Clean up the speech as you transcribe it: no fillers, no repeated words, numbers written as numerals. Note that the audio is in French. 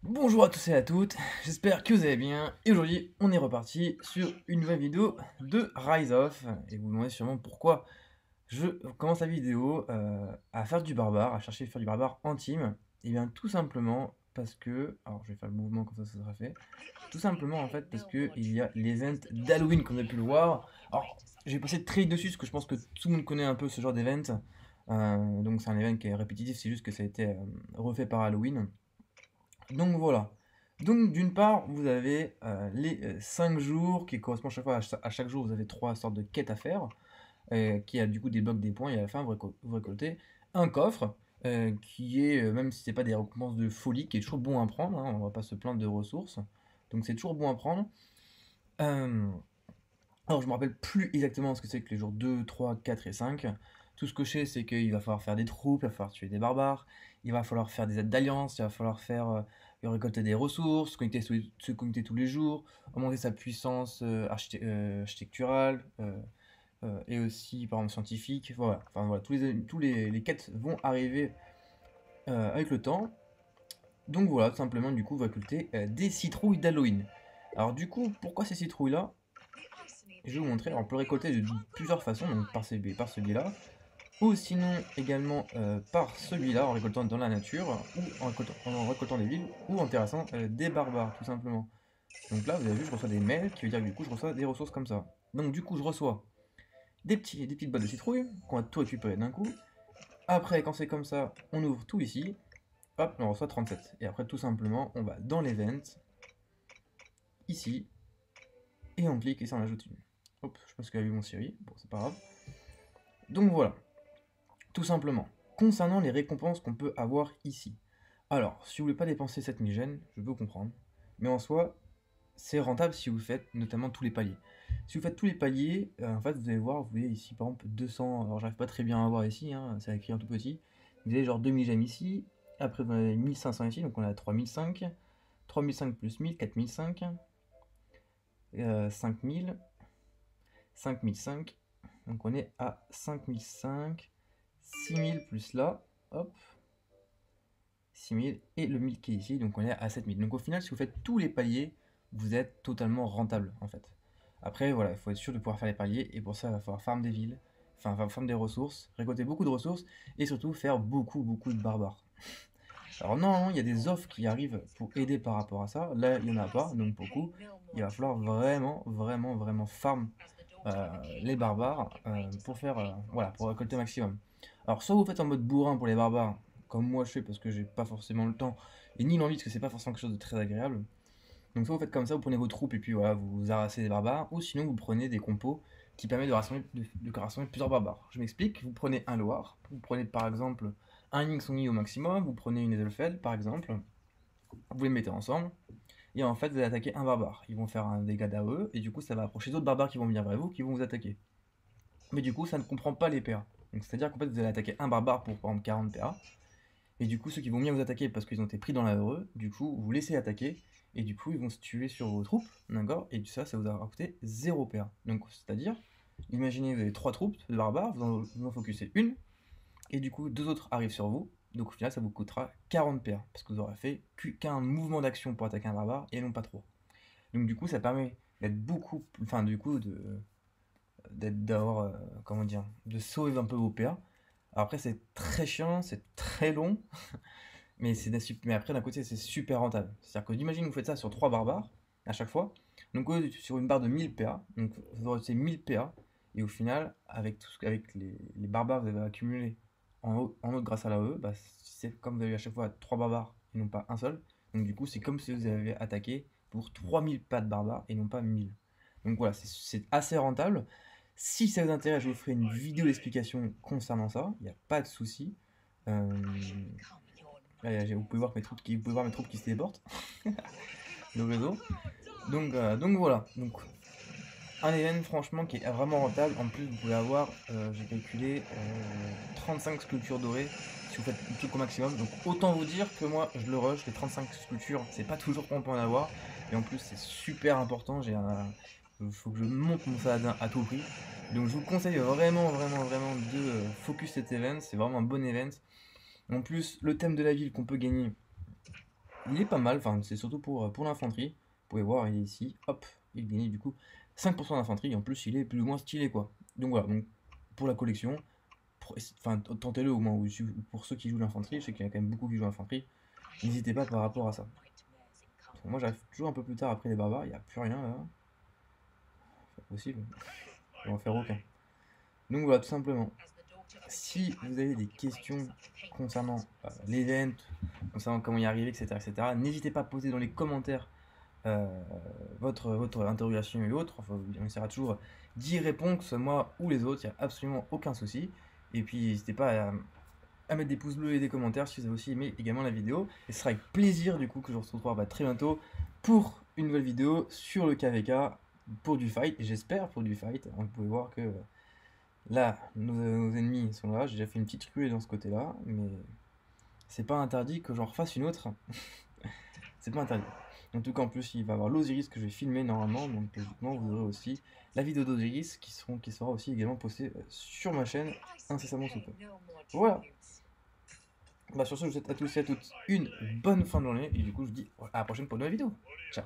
Bonjour à tous et à toutes, j'espère que vous allez bien, et aujourd'hui on est reparti sur une nouvelle vidéo de Rise of, et vous vous demandez sûrement pourquoi je commence la vidéo à faire du barbare, à chercher à faire du barbare en team. Et bien tout simplement parce que, alors je vais faire le mouvement comme ça sera fait, tout simplement en fait parce que il y a l'event d'Halloween comme on a pu le voir. Alors j'ai passé très vite dessus parce que je pense que tout le monde connaît un peu ce genre d'event. Donc c'est un event qui est répétitif, c'est juste que ça a été refait par Halloween. Donc voilà. Donc d'une part, vous avez les 5 jours qui correspondent chaque fois à chaque jour, vous avez 3 sortes de quêtes à faire, qui a du coup débloquent des points et à la fin vous récoltez un coffre qui est, même si c'est pas des récompenses de folie, qui est toujours bon à prendre, hein, on va pas se plaindre de ressources. Donc c'est toujours bon à prendre. Euh, alors je me rappelle plus exactement ce que c'est que les jours 2, 3, 4 et 5. Tout ce que je sais, c'est qu'il va falloir faire des troupes, il va falloir tuer des barbares, il va falloir faire des aides d'alliance, il va falloir faire récolter des ressources, se connecter tous les jours, augmenter sa puissance architecturale et aussi par exemple scientifique. Voilà, enfin voilà, les quêtes vont arriver avec le temps. Donc voilà, tout simplement du coup, on va récolter des citrouilles d'Halloween. Alors du coup, pourquoi ces citrouilles là? Je vais vous montrer. Alors, on peut récolter de plusieurs façons, donc par ce biais-là, ou sinon également par celui-là, en récoltant dans la nature, ou en récoltant des villes, ou en terrassant des barbares, tout simplement. Donc là, vous avez vu, je reçois des mails, qui veut dire que du coup, je reçois des ressources comme ça. Donc du coup, je reçois des petites boîtes de citrouilles, qu'on va tout récupérer d'un coup. Après, quand c'est comme ça, on ouvre tout ici, hop, on reçoit 37. Et après, tout simplement, on va dans l'event, ici, et on clique et ça en ajoute une. Hop, je pense qu'il a vu mon Siri, bon, c'est pas grave. Donc voilà. Tout simplement. Concernant les récompenses qu'on peut avoir ici. Alors, si vous voulez pas dépenser 7000 gènes, je peux comprendre. Mais en soi, c'est rentable si vous faites notamment tous les paliers. Si vous faites tous les paliers, en fait, vous allez voir, vous voyez ici par exemple 200, alors j'arrive pas très bien à voir ici, hein, c'est écrit en tout petit. Vous avez genre 2000 gemmes ici, après vous en avez 1500 ici, donc on est à 3005. 3005 plus 1000, 4005, 5000, 5005, donc on est à 5005, 6000 plus là, hop, 6000 et le 1000 qui est ici, donc on est à 7000. Donc au final, si vous faites tous les paliers, vous êtes totalement rentable en fait. Après, voilà, il faut être sûr de pouvoir faire les paliers et pour ça, il va falloir farm des villes, enfin farm des ressources, récolter beaucoup de ressources et surtout faire beaucoup de barbares. Alors non, il y a des offres qui arrivent pour aider par rapport à ça. Là, il n'y en a pas, donc beaucoup. Il va falloir vraiment farm les barbares pour faire voilà, pour récolter au maximum. Alors soit vous faites en mode bourrin pour les barbares, comme moi je fais parce que j'ai pas forcément le temps et ni l'envie parce que c'est pas forcément quelque chose de très agréable. Donc soit vous faites comme ça, vous prenez vos troupes et puis voilà, vous harassez les barbares, ou sinon vous prenez des compos qui permettent de rassembler plusieurs barbares. Je m'explique, vous prenez un Loir, vous prenez par exemple un Ying au maximum, vous prenez une Edelfell par exemple, vous les mettez ensemble, et en fait vous allez attaquer un barbare. Ils vont faire un dégât d'AOE, et du coup ça va approcher d'autres barbares qui vont venir vers vous, qui vont vous attaquer. Mais du coup ça ne comprend pas les PA. Donc c'est-à-dire qu'en fait vous allez attaquer un barbare pour par exemple 40 PA, et du coup ceux qui vont venir vous attaquer parce qu'ils ont été pris dans la RE, du coup vous laissez attaquer, et du coup ils vont se tuer sur vos troupes, d'accord. Et ça vous a coûté 0 PA. Donc c'est-à-dire, imaginez vous avez 3 troupes de barbares, vous en focussez une, et du coup deux autres arrivent sur vous, donc au final ça vous coûtera 40 PA, parce que vous aurez fait qu'un mouvement d'action pour attaquer un barbare, et non pas 3. Donc du coup ça permet d'être beaucoup, enfin du coup d'avoir, comment dire, de sauver un peu vos PA. Alors après c'est très chiant, c'est très long, mais après d'un côté c'est super rentable. C'est-à-dire que imagine vous faites ça sur 3 barbares à chaque fois, donc sur une barre de 1000 PA, donc vous aurez ces 1000 PA, et au final avec les barbares que vous avez accumulés en haut grâce à l'AE, bah, c'est comme vous avez à chaque fois 3 barbares et non pas un seul, donc du coup c'est comme si vous avez attaqué pour 3000 pas de barbares et non pas 1000. Donc voilà, c'est assez rentable. Si ça vous intéresse, je vous ferai une vidéo d'explication concernant ça, il n'y a pas de souci. Euh, Là, vous pouvez voir mes troupes qui se téléportent, le réseau. Donc voilà. Donc un event franchement qui est vraiment rentable. En plus, vous pouvez avoir, j'ai calculé, 35 sculptures dorées si vous faites le truc au maximum. Donc autant vous dire que moi, je le rush, les 35 sculptures, c'est pas toujours qu'on peut en avoir. Et en plus, c'est super important. Il faut que je monte mon saladin à tout prix. Donc je vous conseille vraiment de focus cet event. C'est vraiment un bon event. En plus, le thème de la ville qu'on peut gagner, il est pas mal, enfin c'est surtout pour l'infanterie. Vous pouvez voir, il est ici, hop, il gagne du coup 5% d'infanterie, et en plus il est plus ou moins stylé quoi. Donc voilà, donc pour la collection, enfin tentez-le au moins, pour ceux qui jouent l'infanterie, je sais qu'il y a quand même beaucoup qui jouent l'infanterie, n'hésitez pas par rapport à ça. Moi j'arrive toujours un peu plus tard après les barbares, il n'y a plus rien là. C'est pas possible, je vais en faire aucun. Donc voilà, tout simplement. Si vous avez des questions concernant l'event, concernant comment y arriver, etc., n'hésitez pas à poser dans les commentaires euh, votre interrogation et autres. Enfin, on essaiera toujours d'y répondre, que ce soit moi ou les autres, il n'y a absolument aucun souci. Et puis n'hésitez pas à mettre des pouces bleus et des commentaires si vous avez aussi aimé également la vidéo. Et ce sera avec plaisir du coup que je vous retrouverai très bientôt pour une nouvelle vidéo sur le KVK, pour du fight, et j'espère pour du fight. Vous pouvez voir que là, nos ennemis sont là, j'ai déjà fait une petite ruée dans ce côté-là, mais c'est pas interdit que j'en refasse une autre. C'est pas interdit. En tout cas, en plus, il va y avoir l'Osiris que je vais filmer normalement, donc logiquement, vous aurez aussi la vidéo d'Osiris qui sera aussi également postée sur ma chaîne incessamment sous peu. Voilà. Bah, sur ce, je vous souhaite à tous et à toutes une bonne fin de journée, et du coup, je vous dis à la prochaine pour une nouvelle vidéo. Ciao.